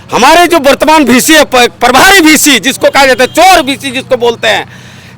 हमारे जो वर्तमान वीसी है, प्रभारी वीसी जिसको कहा जाता है, चोर वीसी जिसको बोलते हैं,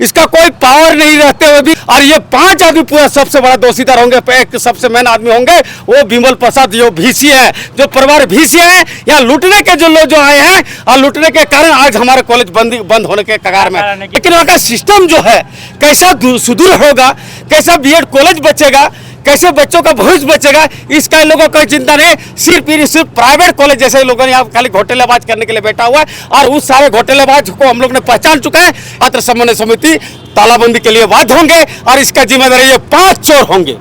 इसका कोई पावर नहीं रहते हुए भी, और ये 5 आदमी पूरा सबसे बड़ा दोषीदार होंगे। एक सबसे मेन आदमी होंगे वो विमल प्रसाद जो वीसी है, जो प्रभारी वीसी है। यहाँ लूटने के जो लोग जो आए हैं और लूटने के कारण आज हमारा कॉलेज बंद होने के कगार में। लेकिन वहाँ का सिस्टम जो है कैसा सुदृढ़ होगा, कैसा बीएड कॉलेज बचेगा, कैसे बच्चों का भविष्य बचेगा, इसका इन लोगों को चिंता नहीं। सिर्फ प्राइवेट कॉलेज जैसे लोगों ने यहाँ खाली घोटालेबाज करने के लिए बैठा हुआ है, और उस सारे घोटालेबाज को हम लोग ने पहचान चुका है। छात्र समन्वय समिति तालाबंदी के लिए बाध्य होंगे और इसका जिम्मेदारी ये 5 चोर होंगे।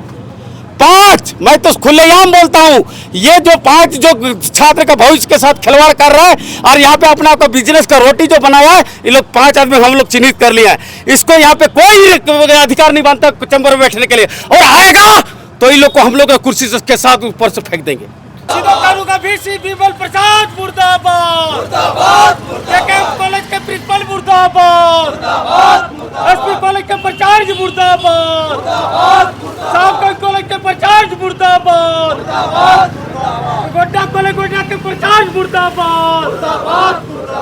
5, मैं तो खुलेआम बोलता हूँ, ये जो 5 जो छात्र का भविष्य के साथ खिलवाड़ कर रहा है और यहाँ पे अपना आपका बिजनेस का रोटी जो बनाया है, ये लोग 5 आदमी हम लोग चिन्हित कर लिया है। इसको यहाँ पे कोई अधिकार नहीं बनता चैम्बर में बैठने के लिए, और आएगा तो इन लोग को हम लोग कुर्सी के साथ ऊपर से फेंक देंगे। का वीसी विमल प्रसाद मुर्दाबाद, मुर्दाबाद, मुर्दाबाद। कॉलेज के प्रिंसिपल मुर्दाबाद, मुर्दाबाद, एसपी कॉलेज के प्रचार्ज मुर्दाबाद, मुर्दाबाद, साहब कॉलेज के प्रचार्ज मुर्दाबाद, मुर्दाबाद, गोड्डा कॉलेज गोड्डा के प्रचार्ज मुर्दाबाद, मुर्दाबाद,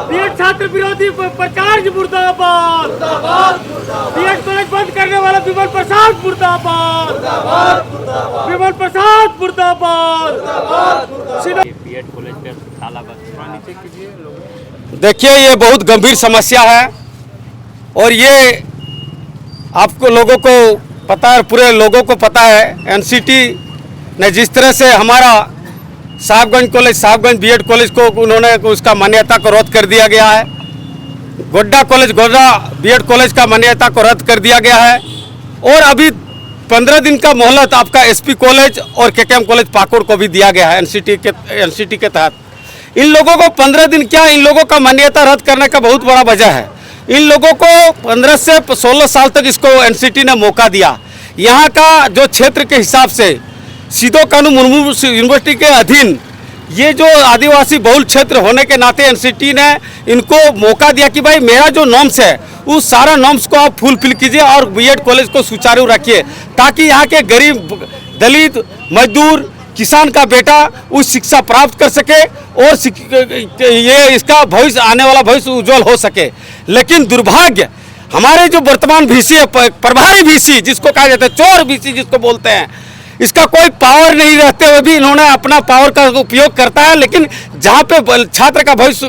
बीएड छात्र विरोधी प्रचार्ज मुर्दाबाद, मुर्दाबाद, बीएड कॉलेज बंद करने वाला विमल प्रसाद मुर्दाबाद, मुर्दाबाद, विमल प्रसाद मुर्दाबाद। देखिए, ये बहुत गंभीर समस्या है और ये आपको लोगों को पता है, पूरे लोगों को पता है। एनसीटी ने जिस तरह से हमारा साहबगंज बीएड कॉलेज को उन्होंने उसका मान्यता को रद्द कर दिया गया है, गोड्डा बीएड कॉलेज का मान्यता को रद्द कर दिया गया है, और अभी 15 दिन का मोहलत आपका एसपी कॉलेज और केकेएम कॉलेज पाकुड़ को भी दिया गया है एनसीटी के तहत। इन लोगों को 15 दिन क्या, इन लोगों का मान्यता रद्द करने का बहुत बड़ा वजह है। इन लोगों को 15 से 16 साल तक इसको एनसीटी ने मौका दिया। यहाँ का जो क्षेत्र के हिसाब से सिदो कानू मुर्मू यूनिवर्सिटी के अधीन ये जो आदिवासी बहुल क्षेत्र होने के नाते एनसीटी ने इनको मौका दिया कि भाई मेरा जो नॉर्म्स है उस सारा नॉर्म्स को आप फुलफिल कीजिए और बीएड कॉलेज को सुचारू रखिए, ताकि यहाँ के गरीब, दलित, मजदूर, किसान का बेटा उस शिक्षा प्राप्त कर सके और ये इसका भविष्य, आने वाला भविष्य उज्जवल हो सके। लेकिन दुर्भाग्य, हमारे जो वर्तमान वीसी है, प्रभारी वीसी जिसको कहा जाता है, चोर वीसी जिसको बोलते हैं, इसका कोई पावर नहीं रहते हुए भी इन्होंने अपना पावर का उपयोग करता है। लेकिन जहाँ पे छात्र का भविष्य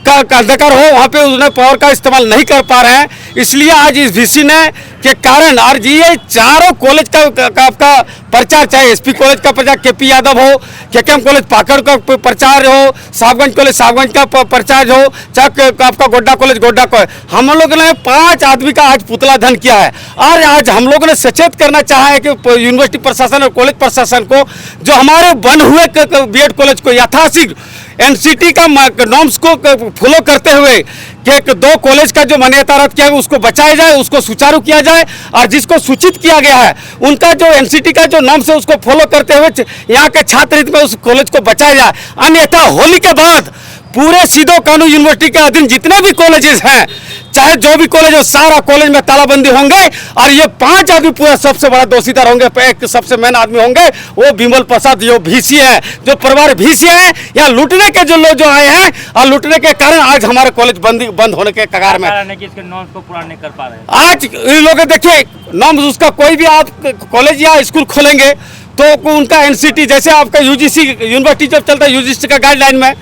का अंधकार हो वहाँ पे उसने पावर का इस्तेमाल नहीं कर पा रहे हैं। इसलिए आज इस वीसी ने के कारण और ये चारों कॉलेज का आपका प्रचार, चाहे एसपी कॉलेज का प्रचार केपी यादव हो, केकेएम कॉलेज पाकड़ का प्रचार हो, साहबगंज कॉलेज साहबगंज का प्रचार हो, चाहे आपका गोड्डा कॉलेज गोड्डा को, हम लोग ने 5 आदमी का आज पुतला दहन किया है। और आज हम लोगों ने सचेत करना चाहा है कि यूनिवर्सिटी प्रशासन और कॉलेज प्रशासन को, जो हमारे बन हुए बीएड कॉलेज को यथाशीघ्र एनसीटी का नॉर्म्स को फॉलो करते हुए कि 2 कॉलेज का जो मान्यता रद्द किया है उसको बचाया जाए, उसको सुचारू किया जाए, और जिसको सूचित किया गया है उनका जो एनसीटी का जो नॉर्म्स है उसको फॉलो करते हुए यहाँ के छात्र हित में उस कॉलेज को बचाया जाए। अन्यथा होली के बाद पूरे सिदो कानू यूनिवर्सिटी के अधीन जितने भी कॉलेजेस हैं, चाहे जो भी कॉलेज हो, सारा कॉलेज में तालाबंदी होंगे और ये 5 आदमी पूरा सबसे बड़ा दोषीदार होंगे। एक सबसे मेन आदमी होंगे वो विमल प्रसाद जो वीसी है, जो प्रभारी वीसी है। यहाँ लूटने के जो लोग जो आए हैं और लूटने के कारण आज हमारे कॉलेज बंद होने के कगार में। इसके नॉर्म्स को पूरा नहीं कर पा रहे आज इन लोग देखिए नॉर्म्स, उसका कोई भी आप कॉलेज या स्कूल खोलेंगे तो उनका एनसीटी, जैसे आपका यूजीसी यूनिवर्सिटी जब चलता है यूजीसी का गाइडलाइन में,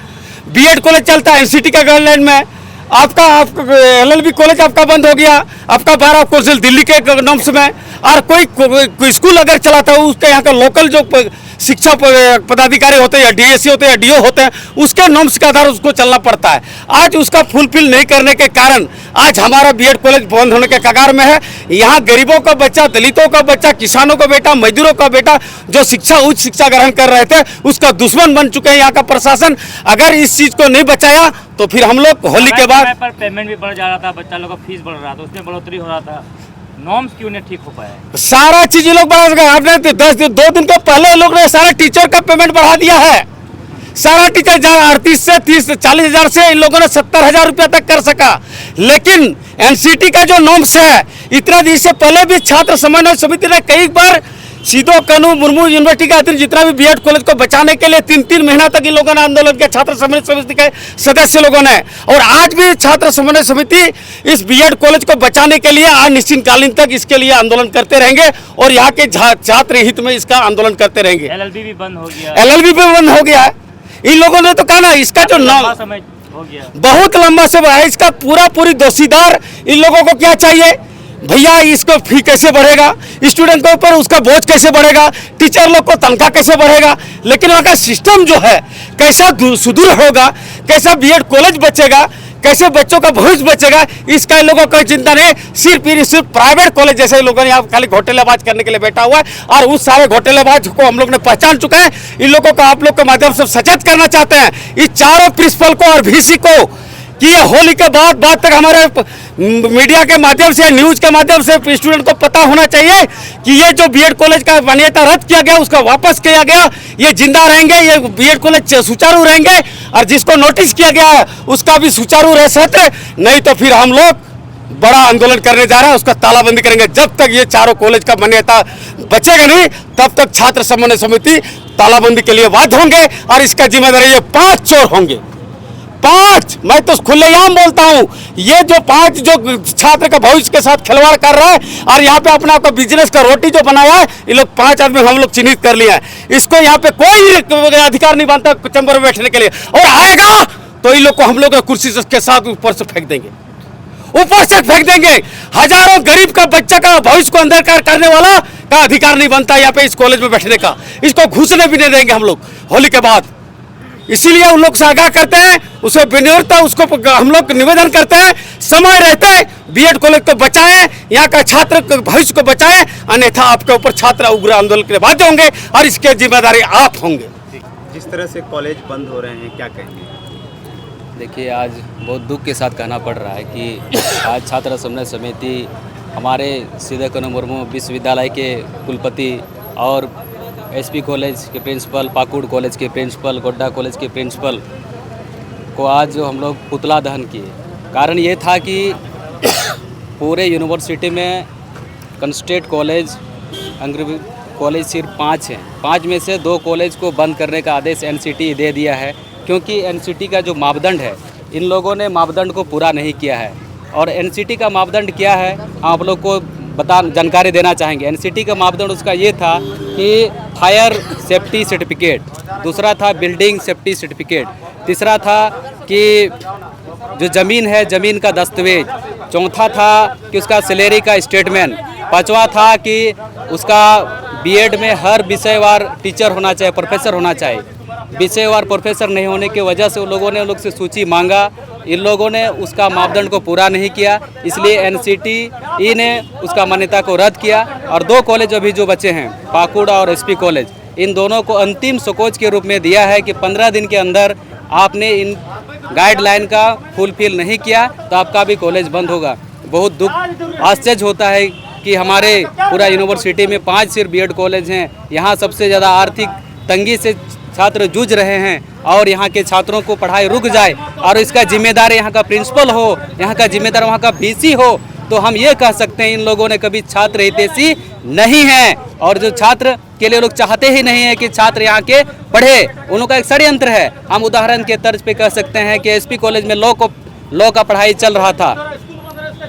बीएड कॉलेज चलता है एनसीटी का गाइडलाइन में, आपका एलएलबी कॉलेज आपका बंद हो गया, आपका 12 कौंसिल दिल्ली के नॉर्म्स में। और कोई स्कूल अगर चलाता है उसके यहाँ का लोकल जो शिक्षा पदाधिकारी होते हैं या डीएससी होते हैं या डीओ होते हैं, उसके नॉर्म्स के आधार उसको चलना पड़ता है। आज उसका फुलफिल नहीं करने के कारण आज हमारा बीएड कॉलेज बंद होने के कगार में है। यहाँ गरीबों का बच्चा, दलितों का बच्चा, किसानों का बेटा, मजदूरों का बेटा जो उच्च शिक्षा ग्रहण कर रहे थे उसका दुश्मन बन चुके हैं यहाँ का प्रशासन। अगर इस चीज को नहीं बचाया तो फिर हम लोग होली के बाद पर पेमेंट भी बढ़ जा रहा था, बच्चा लोग का फीस बढ़ रहा था, उसमें बढ़ोतरी हो रहा था, नॉर्म्स क्यों नहीं ठीक हो पाया? सारा चीज लोग बढ़ा सके। आपने 2 दिन के पहले लोग ने सारा टीचर का पेमेंट बढ़ा दिया है। सारा टीचर 38 से 30 40 हजार से इन लोगों ने 70,000 रुपया तक कर सका। लेकिन एनसीटी का जो नॉर्म्स है, इतना दिन से पहले भी छात्र समन्वय समिति ने कई बार सीधो कानू मुर्मू यूनिवर्सिटी के अधीन जितना भी बीएड कॉलेज को बचाने के लिए 3-3 महीना तक इन लोगों ने आंदोलन किया, छात्र समन्वय समिति के सदस्य लोगों ने। और आज भी छात्र समन्वय समिति इस बीएड कॉलेज को बचाने के लिए अनिश्चितकालीन तक इसके लिए आंदोलन करते रहेंगे और यहाँ के छात्र हित में इसका आंदोलन करते रहेंगे। एलएलबी भी बंद हो गया, एलएलबी भी बंद हो गया है। इन लोगों ने तो कहा ना, इसका जो नाम समय हो गया, बहुत लंबा समय है, इसका पूरी दोषीदार इन लोगों को क्या चाहिए भैया, इसको फी कैसे बढ़ेगा, स्टूडेंट के ऊपर उसका बोझ कैसे बढ़ेगा, टीचर लोग को तनख्वाह कैसे बढ़ेगा, लेकिन वहाँ का सिस्टम जो है कैसा सुदूर होगा, कैसा बीएड कॉलेज बचेगा, कैसे बच्चों का भविष्य बचेगा, इसका इन लोगों को चिंता नहीं। सिर्फ प्राइवेट कॉलेज जैसे लोगों ने यहाँ खाली घोटालेबाज करने के लिए बैठा हुआ है और उस सारे घोटालेबाज को हम लोग ने पहचान चुका है। इन लोगों को आप लोग के माध्यम से सचेत करना चाहते हैं, इस चारों प्रिंसिपल को और वीसी को, कि ये होली के बाद तक हमारे मीडिया के माध्यम से, न्यूज के माध्यम से स्टूडेंट को पता होना चाहिए कि ये जो बीएड कॉलेज का मान्यता रद्द किया गया, उसका वापस किया गया, ये जिंदा रहेंगे, ये बीएड कॉलेज सुचारू रहेंगे और जिसको नोटिस किया गया है उसका भी सुचारू रह सकते, नहीं तो फिर हम लोग बड़ा आंदोलन करने जा रहे हैं, उसका तालाबंदी करेंगे। जब तक ये चारों कॉलेज का मान्यता बचेगा नहीं, तब तक छात्र समन्वय समिति तालाबंदी के लिए बाध्य होंगे और इसका जिम्मेदारी ये 5 चोर होंगे। 5, मैं तो खुलेआम बोलता हूं, ये जो 5 जो छात्र का भविष्य के साथ खिलवाड़ कर रहा है और यहाँ पे अपना आपका बिजनेस का रोटी जो बनाया है, ये लोग 5 आदमी हम लोग चिन्हित कर लिया है। इसको यहाँ पे कोई अधिकार नहीं बनता चैम्बर में बैठने के लिए, और आएगा तो इन लोग को हम लोग कुर्सी के साथ ऊपर से फेंक देंगे, ऊपर से फेंक देंगे। हजारों गरीब का बच्चा का भविष्य को अंधकार करने वाला का अधिकार नहीं बनता यहाँ पे इस कॉलेज में बैठने का, इसको घुसने भी नहीं देंगे हम लोग होली के बाद। इसीलिए उन लोग से आगाह करते हैं, उसे विनियोगता उसको हम लोग निवेदन करते हैं, समय रहते बीएड कॉलेज को बचाएं, यहाँ का छात्र के भविष्य को बचाएं, अन्यथा आपके ऊपर छात्र उग्र आंदोलन के लिए बाध्य होंगे और इसके जिम्मेदारी आप होंगे। जिस तरह से कॉलेज बंद हो रहे हैं, क्या कहेंगे? देखिए, आज बहुत दुख के साथ कहना पड़ रहा है कि आज छात्र समन्वय समिति हमारे सीधे कानू मुर्मू विश्वविद्यालय के कुलपति और एसपी कॉलेज के प्रिंसिपल, पाकुड़ कॉलेज के प्रिंसिपल, गोड्डा कॉलेज के प्रिंसिपल को आज जो हम लोग पुतला दहन किए, कारण ये था कि पूरे यूनिवर्सिटी में कंस्टेट कॉलेज, अंग्रेजी कॉलेज सिर्फ 5 हैं। 5 में से 2 कॉलेज को बंद करने का आदेश एनसीटी दे दिया है, क्योंकि एनसीटी का जो मापदंड है, इन लोगों ने मापदंड को पूरा नहीं किया है। और एनसीटी का मापदंड क्या है, आप लोग को जानकारी देना चाहेंगे। एनसीटी का मापदंड उसका ये था कि फायर सेफ्टी सर्टिफिकेट, दूसरा था बिल्डिंग सेफ्टी सर्टिफिकेट, तीसरा था कि जो ज़मीन है ज़मीन का दस्तावेज, चौथा था कि उसका सैलरी का स्टेटमेंट, पांचवा था कि उसका बीएड में हर विषयवार टीचर होना चाहिए, प्रोफेसर होना चाहिए। विषयवार प्रोफेसर नहीं होने की वजह से उन लोगों ने से सूची मांगा, इन लोगों ने उसका मापदंड को पूरा नहीं किया, इसलिए एनसीटी ने उसका मान्यता को रद्द किया। और 2 कॉलेज अभी जो बचे हैं, पाकुड़ और एसपी कॉलेज, इन दोनों को अंतिम सकोच के रूप में दिया है कि 15 दिन के अंदर आपने इन गाइडलाइन का फुलफिल नहीं किया तो आपका भी कॉलेज बंद होगा। बहुत दुख आश्चर्य होता है कि हमारे पूरा यूनिवर्सिटी में 5 सिर्फ बीएड कॉलेज हैं, यहाँ सबसे ज़्यादा आर्थिक तंगी से छात्र जूझ रहे हैं और यहाँ के छात्रों को पढ़ाई रुक जाए और इसका जिम्मेदार यहाँ का प्रिंसिपल हो, यहाँ का जिम्मेदार वहाँ का वीसी हो, तो हम ये कह सकते हैं इन लोगों ने कभी छात्र हितैषी नहीं है। और जो छात्र के लिए लोग चाहते ही नहीं है कि छात्र यहाँ के पढ़े, उन लोगों का एक षड्यंत्र है। हम उदाहरण के तर्ज पे कह सकते हैं कि एसपी कॉलेज में लॉ का पढ़ाई चल रहा था,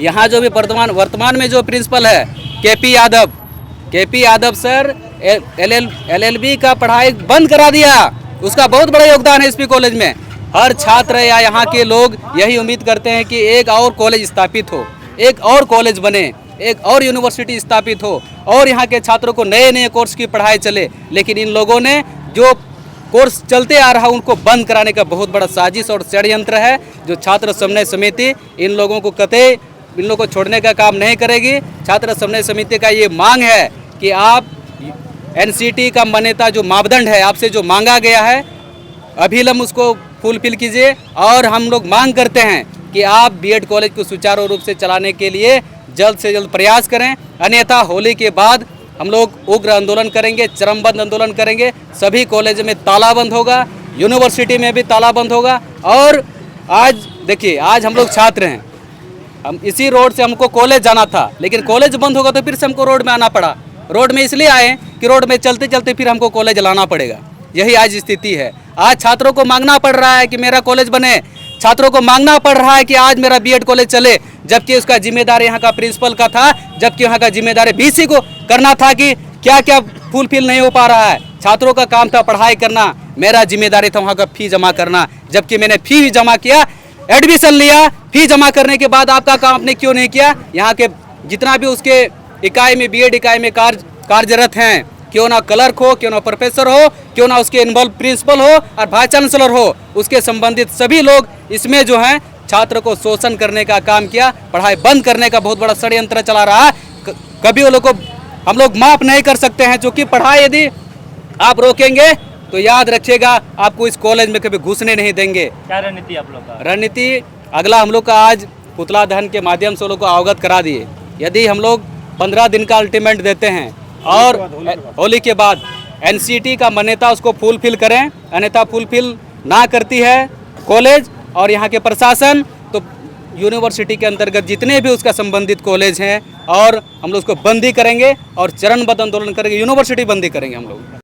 यहाँ जो भी वर्तमान में जो प्रिंसिपल है केपी यादव सर एलएलबी का पढ़ाई बंद करा दिया। उसका बहुत बड़ा योगदान है एसपी कॉलेज में। हर छात्र या यहाँ के लोग यही उम्मीद करते हैं कि एक और कॉलेज स्थापित हो, एक और कॉलेज बने, एक और यूनिवर्सिटी स्थापित हो और यहाँ के छात्रों को नए नए कोर्स की पढ़ाई चले। लेकिन इन लोगों ने जो कोर्स चलते आ रहा उनको बंद कराने का बहुत बड़ा साजिश और षड्यंत्र है, जो छात्र समन्वय समिति इन लोगों को कतई इन लोगों को छोड़ने का काम नहीं करेगी। छात्र समन्वय समिति का ये मांग है कि आप एनसीटी का मान्यता जो मापदंड है आपसे जो मांगा गया है अभिलंब उसको फुलफिल कीजिए। और हम लोग मांग करते हैं कि आप बीएड कॉलेज को सुचारू रूप से चलाने के लिए जल्द से जल्द प्रयास करें, अन्यथा होली के बाद हम लोग उग्र आंदोलन करेंगे, चरमबंद आंदोलन करेंगे। सभी कॉलेज में ताला बंद होगा, यूनिवर्सिटी में भी ताला बंद होगा। और आज देखिए, आज हम लोग छात्र हैं, हम इसी रोड से हमको कॉलेज जाना था, लेकिन कॉलेज बंद होगा तो फिर से हमको रोड में आना पड़ा। रोड में इसलिए आए हैं कि रोड में चलते चलते फिर हमको कॉलेज लाना पड़ेगा। यही आज स्थिति है। आज छात्रों को मांगना पड़ रहा है कि मेरा कॉलेज बने, छात्रों को मांगना पड़ रहा है कि आज मेरा बीएड कॉलेज चले, जबकि उसका जिम्मेदार यहाँ का प्रिंसिपल का था, जबकि यहाँ का जिम्मेदार बीसी को करना था कि क्या क्या फुलफिल नहीं हो पा रहा है। छात्रों का काम था पढ़ाई करना, मेरा जिम्मेदारी था वहाँ का फी जमा करना, जबकि मैंने फी जमा किया, एडमिशन लिया, फी जमा करने के बाद आपका काम आपने क्यों नहीं किया। यहाँ के जितना भी उसके इकाई में बीएड इकाई में कार्यरत हैं, क्यों ना क्लर्क हो, क्यों ना प्रोफेसर हो, क्यों ना उसके इन्वॉल्व प्रिंसिपल हो और वाइस चांसलर हो, उसके संबंधित सभी लोग इसमें जो हैं छात्र को शोषण करने का काम किया, पढ़ाई बंद करने का बहुत बड़ा षड्यंत्र चला रहा है। कभी वो लोग को हम लोग माफ नहीं कर सकते हैं, क्योंकि पढ़ाई यदि आप रोकेंगे तो याद रखिएगा आपको इस कॉलेज में कभी घुसने नहीं देंगे। क्या रणनीति आप लोग का? रणनीति अगला हम लोग का आज पुतला दहन के माध्यम से लोग को अवगत करा दिए। यदि हम लोग 15 दिन का अल्टीमेट देते हैं और होली के बाद एनसीटी का मान्यता उसको फुलफिल करें, अन्यथा फुलफिल ना करती है कॉलेज और यहाँ के प्रशासन, तो यूनिवर्सिटी के अंतर्गत जितने भी उसका संबंधित कॉलेज हैं और हम लोग उसको बंदी करेंगे और चरणबद्ध आंदोलन करेंगे, यूनिवर्सिटी बंदी करेंगे हम लोग।